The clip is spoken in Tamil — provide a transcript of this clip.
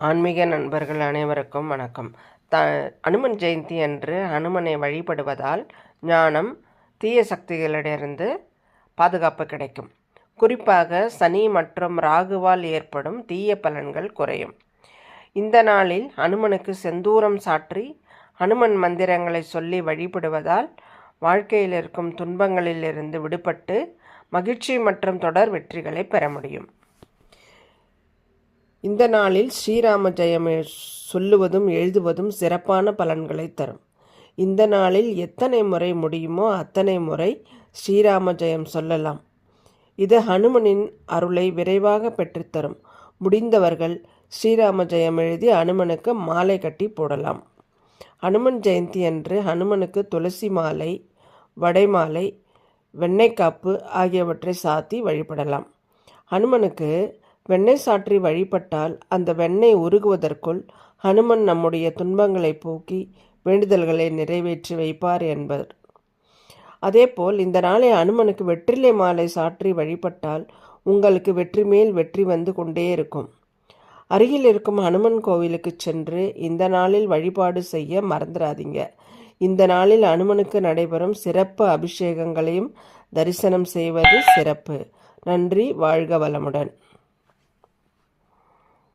ஆன்மீக நண்பர்கள் அனைவருக்கும் வணக்கம். அனுமன் ஜெயந்தி அன்று அனுமனை வழிபடுவதால் ஞானம், தீய சக்திகளிடமிருந்து பாதுகாப்பு கிடைக்கும். குறிப்பாக சனி மற்றும் ராகுவால் ஏற்படும் தீய பலன்கள் குறையும். இந்த நாளில் அனுமனுக்கு செந்தூரம் சாற்றி அனுமன் மந்திரங்களை சொல்லி வழிபடுவதால் வாழ்க்கையில் இருக்கும் துன்பங்களிலிருந்து விடுபட்டு மகிழ்ச்சி மற்றும் தொடர் வெற்றிகளை பெற முடியும். இந்த நாளில் ஸ்ரீராம ஜெயம் சொல்லுவதும் எழுதுவதும் சிறப்பான பலன்களை தரும். இந்த நாளில் எத்தனை முறை முடியுமோ அத்தனை முறை ஸ்ரீராம ஜெயம் சொல்லலாம். இது ஹனுமனின் அருளை விரைவாக பெற்றுத்தரும். முடிந்தவர்கள் ஸ்ரீராம ஜெயம் எழுதி அனுமனுக்கு மாலை கட்டி போடலாம். ஹனுமன் ஜெயந்தி அன்று ஹனுமனுக்கு துளசி மாலை, வடைமாலை, வெண்ணெய்க்காப்பு ஆகியவற்றை சாத்தி வழிபடலாம். ஹனுமனுக்கு வெண்ணெய் சாற்றி வழிபட்டால் அந்த வெண்ணெய் உருகுவதற்குள் ஹனுமன் நம்முடைய துன்பங்களை போக்கி வேண்டுதல்களை நிறைவேற்றி வைப்பார் என்பர். அதேபோல் இந்த நாளை அனுமனுக்கு வெற்றிலை மாலை சாற்றி வழிபட்டால் உங்களுக்கு வெற்றி மேல் வெற்றி வந்து கொண்டே இருக்கும். அருகில் இருக்கும் ஹனுமன் கோவிலுக்கு சென்று இந்த நாளில் வழிபாடு செய்ய மறந்துடாதீங்க. இந்த நாளில் அனுமனுக்கு நடைபெறும் சிறப்பு அபிஷேகங்களையும் தரிசனம் செய்வது சிறப்பு. நன்றி. வாழ்க வளமுடன்.